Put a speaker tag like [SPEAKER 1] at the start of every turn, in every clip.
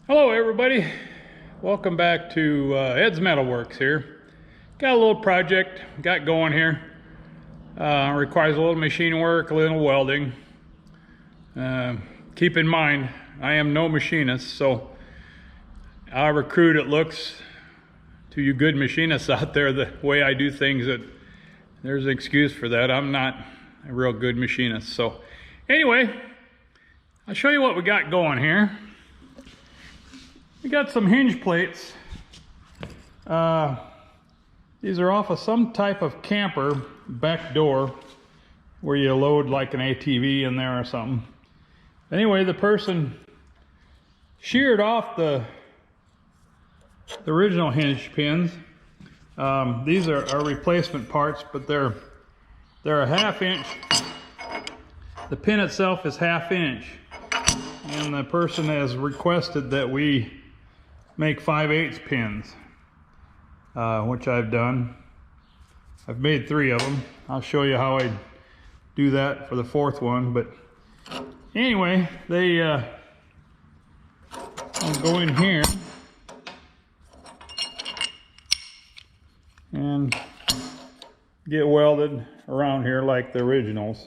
[SPEAKER 1] Hello everybody, welcome back to Ed's Metalworks here. Got a little project got going here. Requires a little machine work, a little welding. Keep in mind, I am no machinist, so however crude it looks to you good machinists out there, the way I do things, that there's an excuse for that. I'm not a real good machinist. So anyway, I'll show you what we got going here. We got some hinge plates. These are off of some type of camper back door where you load like an ATV in there or something. Anyway, the person sheared off the original hinge pins. These are replacement parts, but they're a ½ inch. The pin itself is ½ inch, and the person has requested that we make 5/8 pins, which I've done. I've made 3 of them. I'll show you how I do that for the 4th one. But anyway, they I'll go in here and get welded around here like the originals.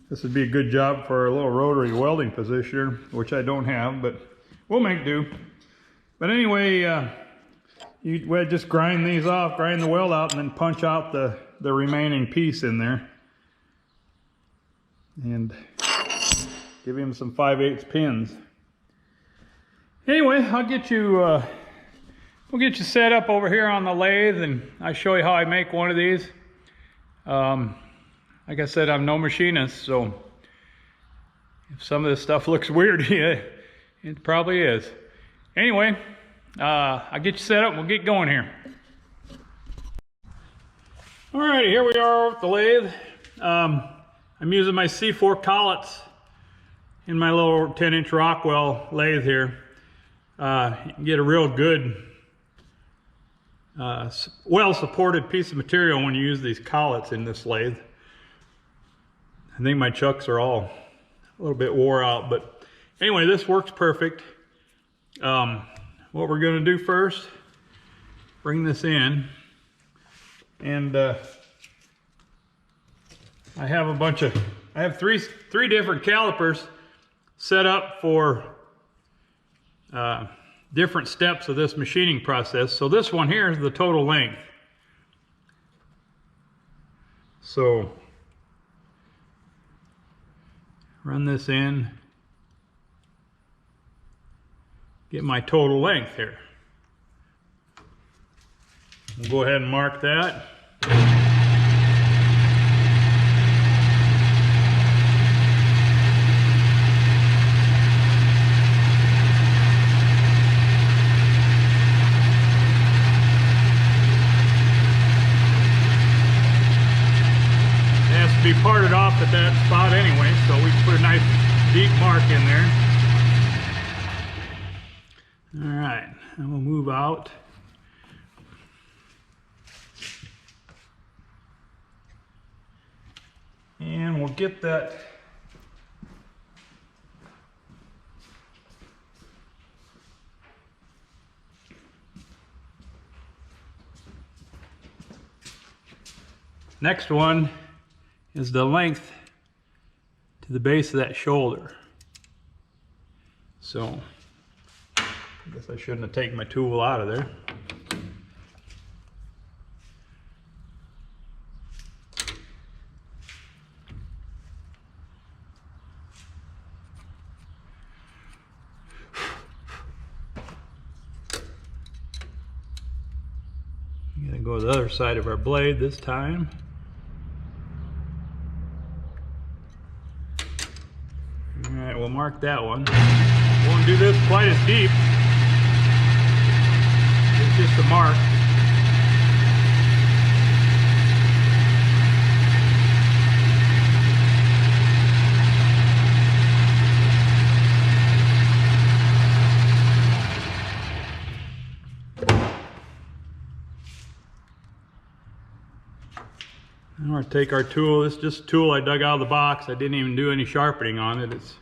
[SPEAKER 1] This would be a good job for a little rotary welding positioner, which I don't have, but we'll make do. But anyway, you just grind these off, grind the weld out, and then punch out the remaining piece in there. And give him some 5/8 pins. Anyway, I'll get you, we'll get you set up over here on the lathe, and I'll show you how I make one of these. Like I said, I'm no machinist, so if some of this stuff looks weird to you, it probably is. Anyway, I'll get you set up and we'll get going here. Alright, here we are with the lathe. I'm using my C4 collets in my little 10-inch Rockwell lathe here. You can get a real good, well-supported piece of material when you use these collets in this lathe. I think my chucks are all a little bit wore out, but anyway, this works perfect. What we're going to do first, bring this in, and I have three different calipers set up for different steps of this machining process. So this one here is the total length. So run this in, get my total length here. We'll go ahead and mark that. It has to be parted off at that spot anyway, so we can put a nice deep mark in there. Alright, and we'll move out. And we'll get that next one is the length to the base of that shoulder. So I guess I shouldn't have taken my tool out of there. I'm going to go to the other side of our blade this time. Alright, we'll mark that one. Won't do this quite as deep. It's just a mark. I'm going to take our tool. This is just a tool I dug out of the box. I didn't even do any sharpening on it. It's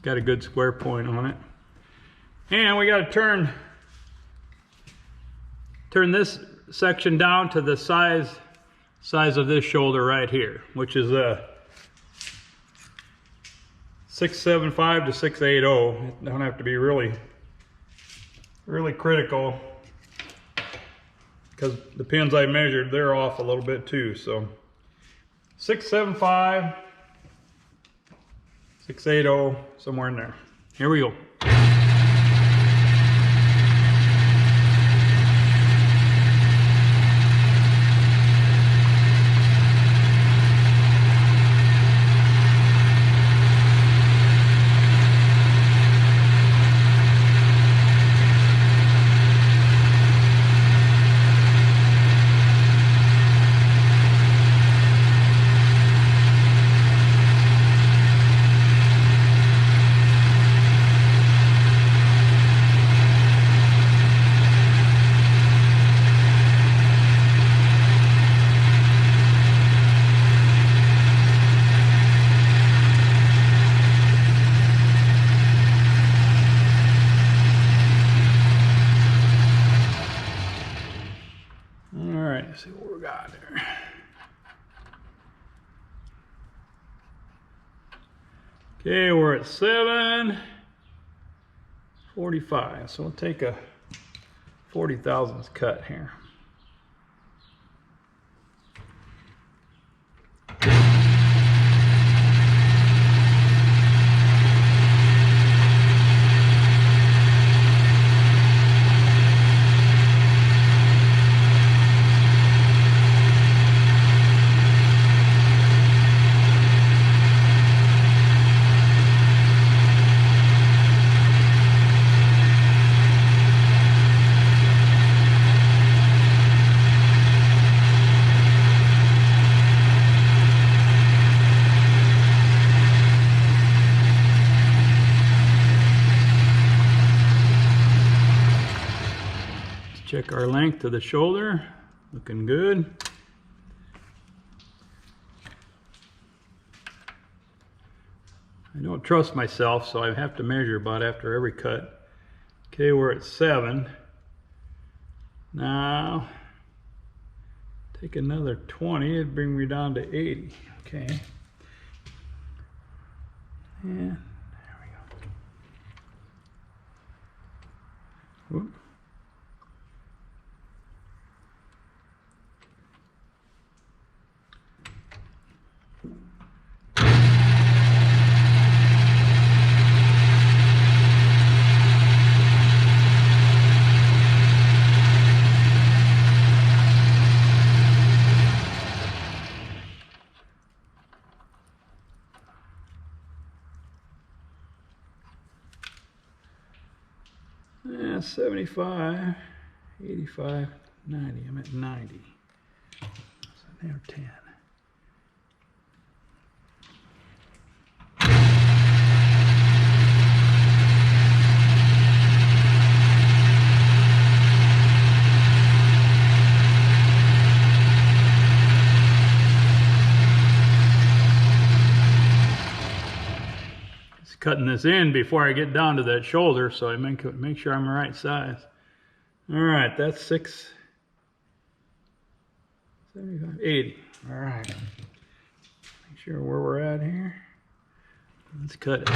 [SPEAKER 1] got a good square point on it. And we got to turn this section down to the size of this shoulder right here, which is a 675 to 680. It don't have to be really critical, because the pins I measured, they're off a little bit too. So 675, 680, somewhere in there. Here we go. Let's see what we got there. Okay, we're at 745. So we'll take a 40 thousandths cut here. Check our length to the shoulder, looking good. I don't trust myself, so I have to measure about after every cut. Okay, we're at 7. Now, take another 20, it'd bring me down to 80. Okay. And there we go. Whoop. Yeah, 75, 85, 90. I'm at 90. So now 10. Cutting this in before I get down to that shoulder, so I make sure I'm the right size. All right, that's 6, 75, 80. All right. Make sure where we're at here. Let's cut it.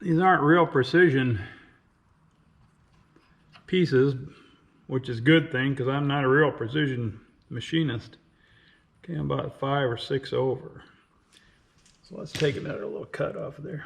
[SPEAKER 1] These aren't real precision pieces, which is a good thing because I'm not a real precision machinist. Okay, I'm about 5 or 6 over. So let's take another little cut off of there.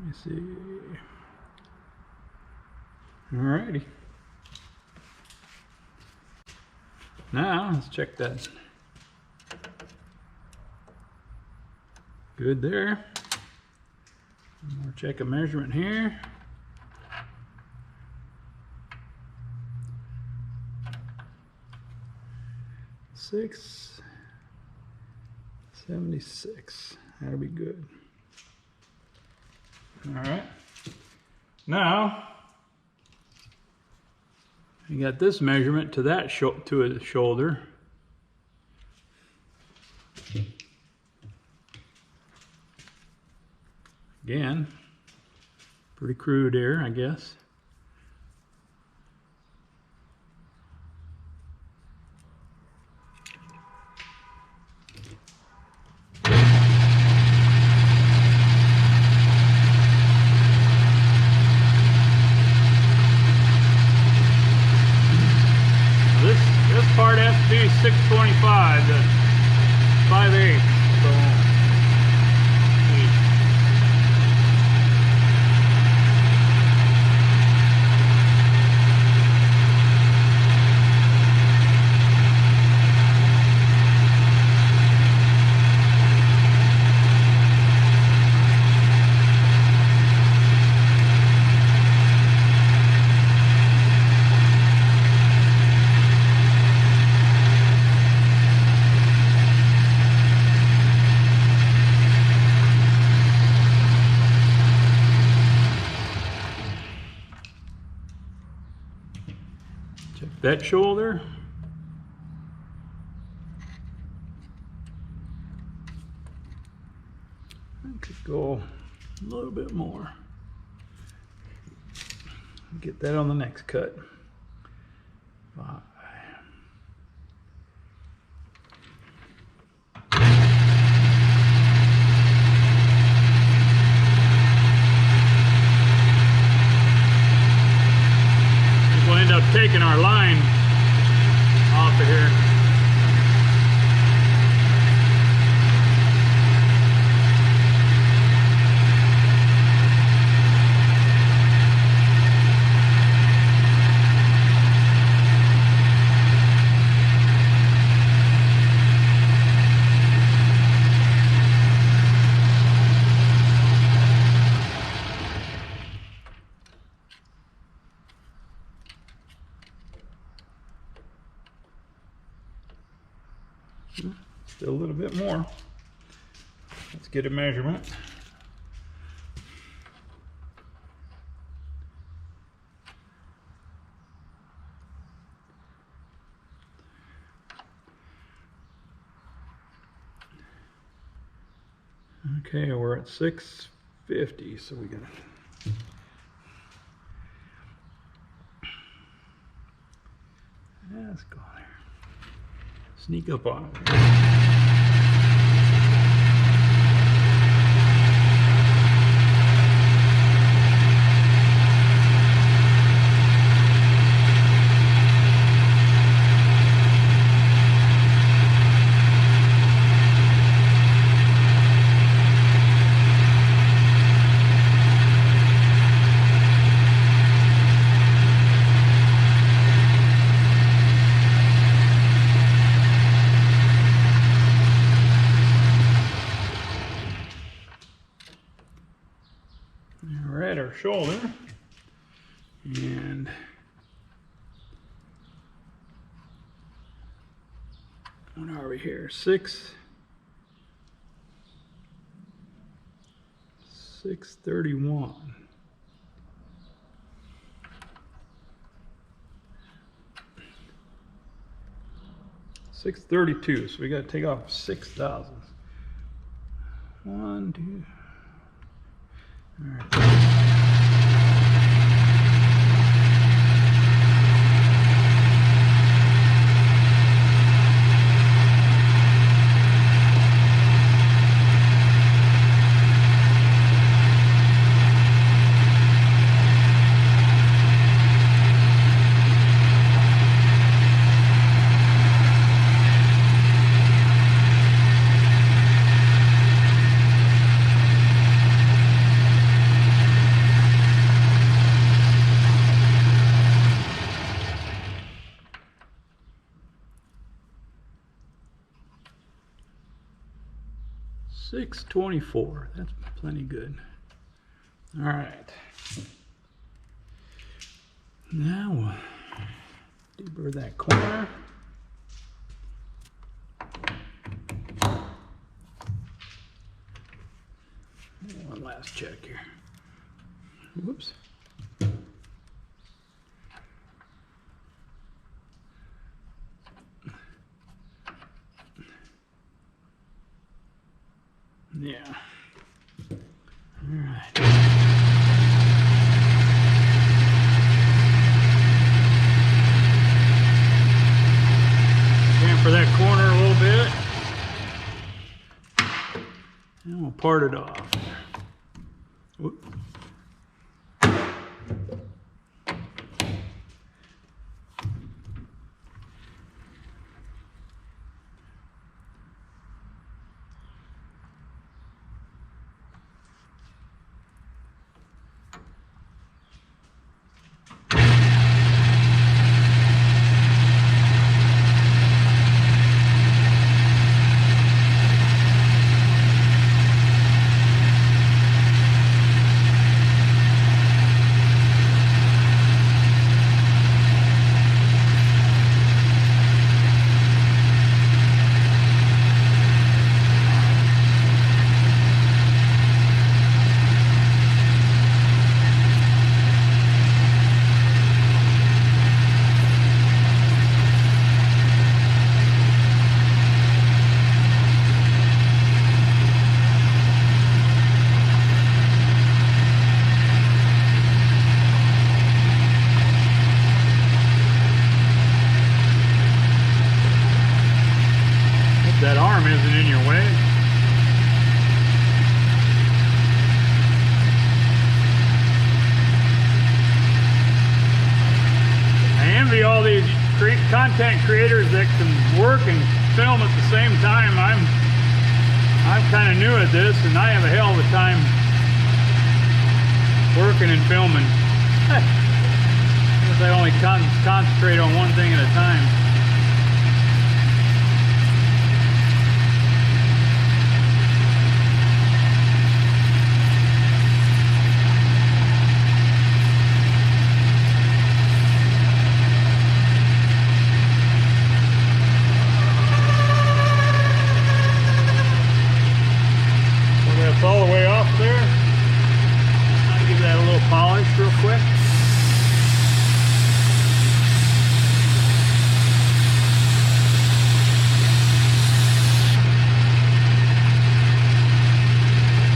[SPEAKER 1] Let me see. Alrighty. Now let's check that. Good there. We'll check a measurement here. $6.76. That'll be good. All right. Now you got this measurement to that to a shoulder. Again, pretty crude here, I guess. This part has to be 625 to 5/8. So check that shoulder. I could go a little bit more. Get that on the next cut. 5. We'll end up taking our line off of here. Still a little bit more. Let's get a measurement. Okay, we're at 650, so we gotta let's go there. Sneak up on it. We're at our shoulder, and what are we here? 631. $632. So we got to take off 6 thousandths. 1, 2. All right. 624. That's plenty good. All right. Now we'll deburr that corner. One last check here. Whoops. Yeah. All right. Chamfer that corner a little bit. And we'll part it off. Whoop. That arm isn't in your way. I envy all these content creators that can work and film at the same time. I'm kind of new at this, and I have a hell of a time working and filming. I guess I only concentrate on one thing at a time. All the way off there. I'll give that a little polish real quick.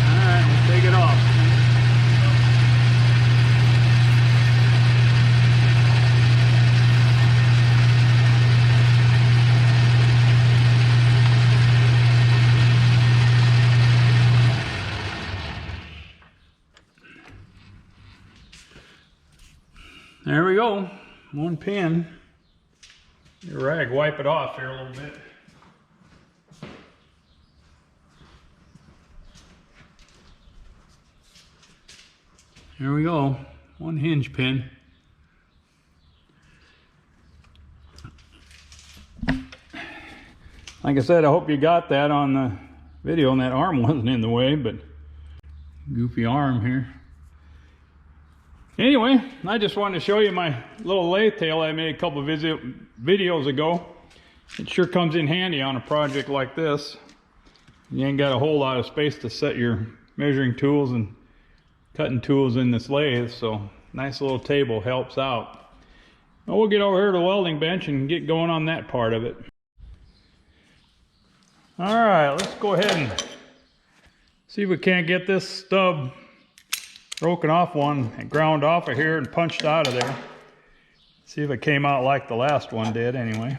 [SPEAKER 1] Alright, we'll take it off. There we go, one pin. Your rag, wipe it off here a little bit. There we go, one hinge pin. Like I said, I hope you got that on the video and that arm wasn't in the way, but goofy arm here. Anyway, I just wanted to show you my little lathe tail I made a couple of videos ago. It sure comes in handy on a project like this. You ain't got a whole lot of space to set your measuring tools and cutting tools in this lathe, so nice little table helps out. Well, we'll get over here to the welding bench and get going on that part of it. Alright, let's go ahead and see if we can't get this stub broken off one and ground off of here and punched out of there. See if it came out like the last one did anyway.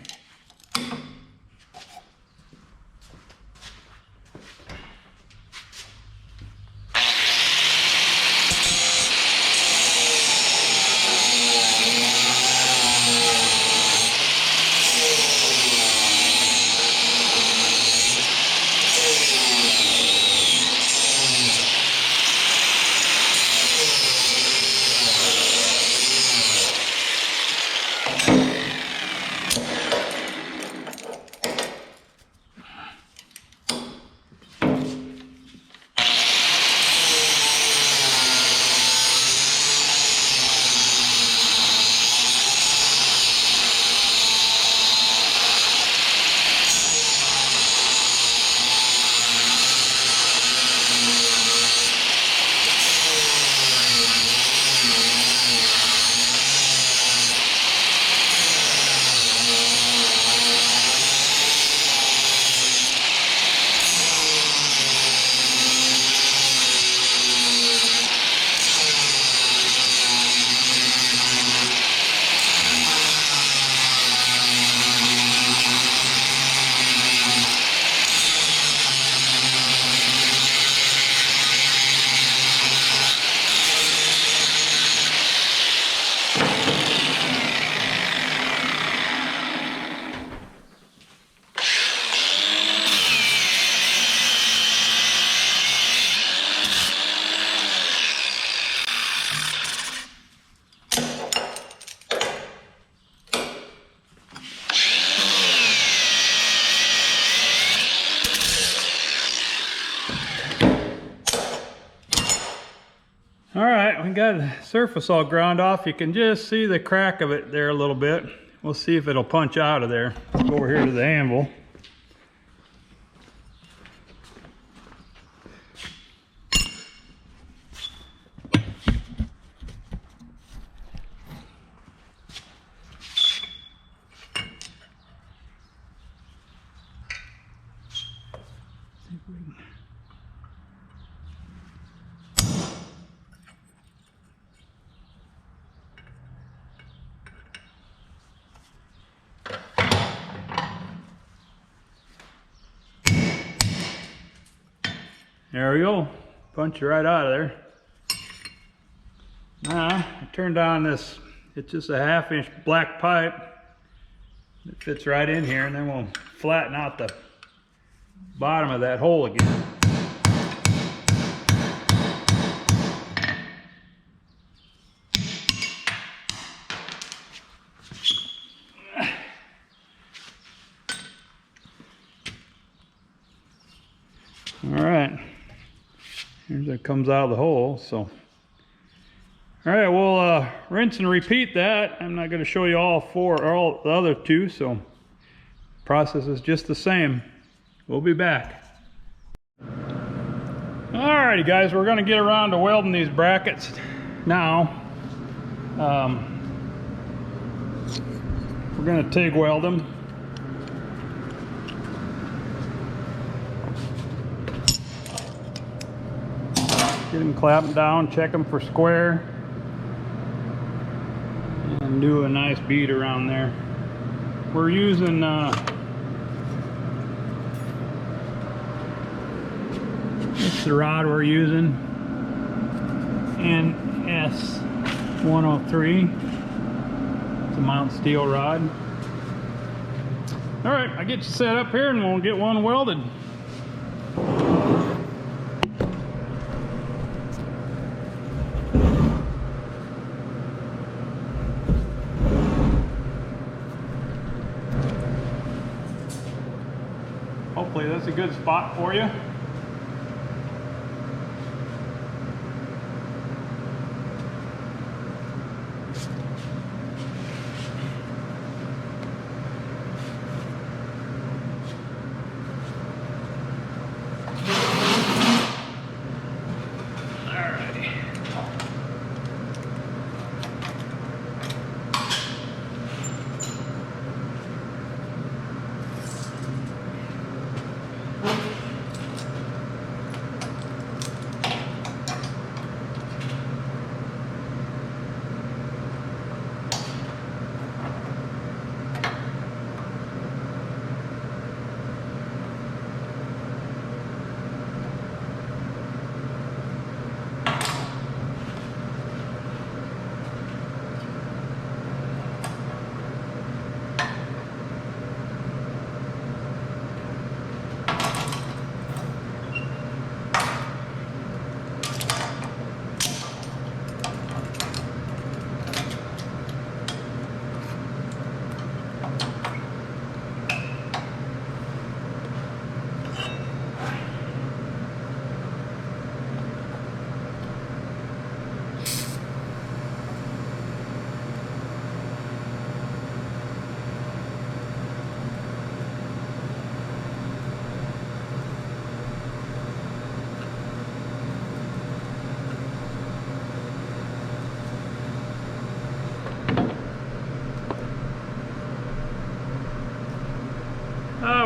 [SPEAKER 1] right, we got the surface all ground off. You can just see the crack of it there a little bit. We'll see if it'll punch out of there. Let's go over here to the anvil. There we go. Punch it right out of there. Now, I turned on this, it's just a 1/2 inch black pipe. It fits right in here, and then we'll flatten out the bottom of that hole again. All right. Here's it comes out of the hole. So, all right, we'll rinse and repeat that. I'm not going to show you all four or all the other two, so process is just the same. We'll be back. Alrighty guys, we're going to get around to welding these brackets now. We're going to TIG weld them. Get them clamped down, check them for square, and do a nice bead around there. We're using it's the rod we're using, NS 103. It's a mount steel rod. All right, I get you set up here and we'll get one welded. Hopefully that's a good spot for you.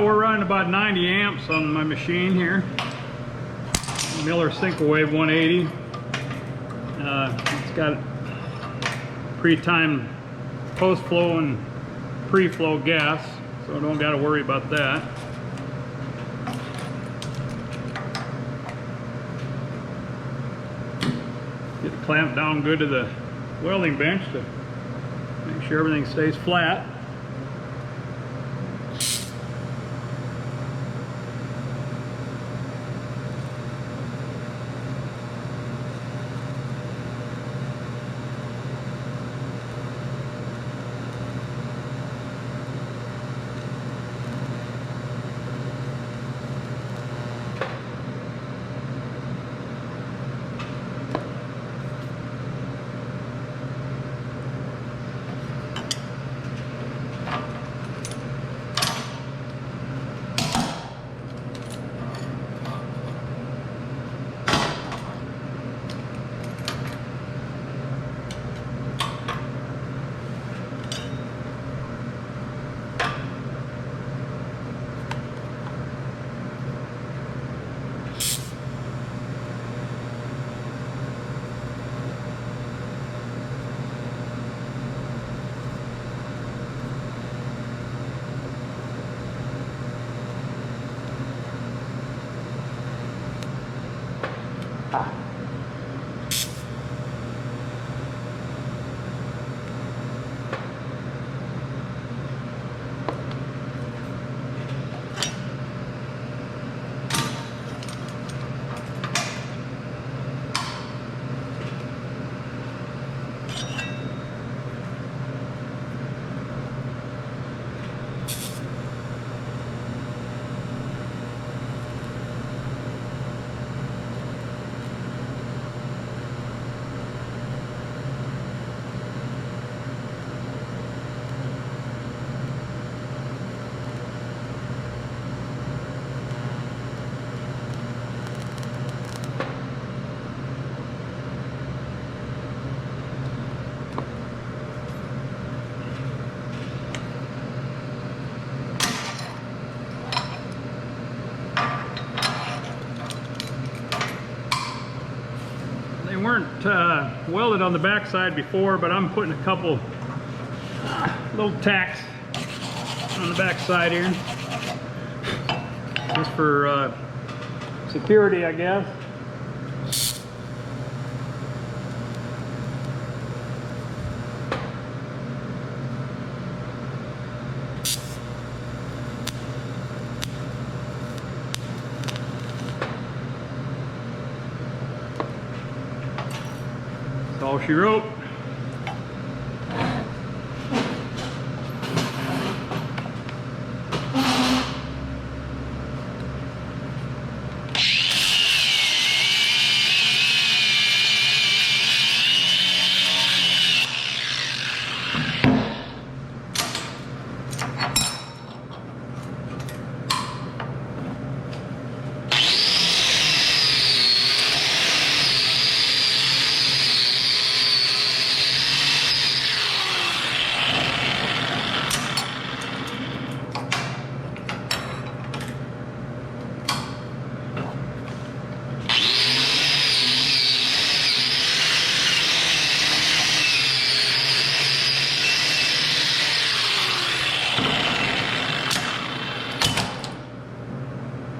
[SPEAKER 1] We're running about 90 amps on my machine here. Miller Single Wave 180. It's got pre-timed post-flow and pre-flow gas, so don't got to worry about that. Get it clamped down good to the welding bench to make sure everything stays flat. Weren't welded on the back side before, but I'm putting a couple little tacks on the back side here, just for security, I guess. That's all she wrote.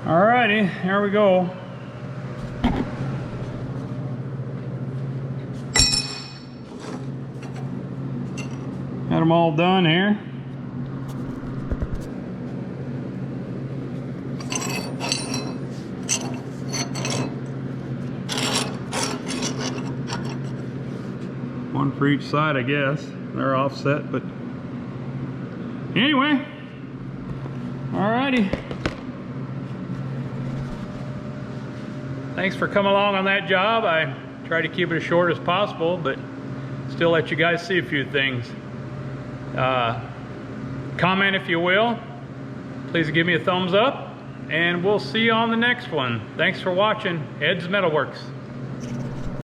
[SPEAKER 1] Alrighty, here we go. Got them all done here. One for each side, I guess. They're offset, but anyway. Alrighty. Thanks for coming along on that job. I try to keep it as short as possible, but still let you guys see a few things. Comment if you will. Please give me a thumbs up, and we'll see you on the next one. Thanks for watching Ed's Metalworks.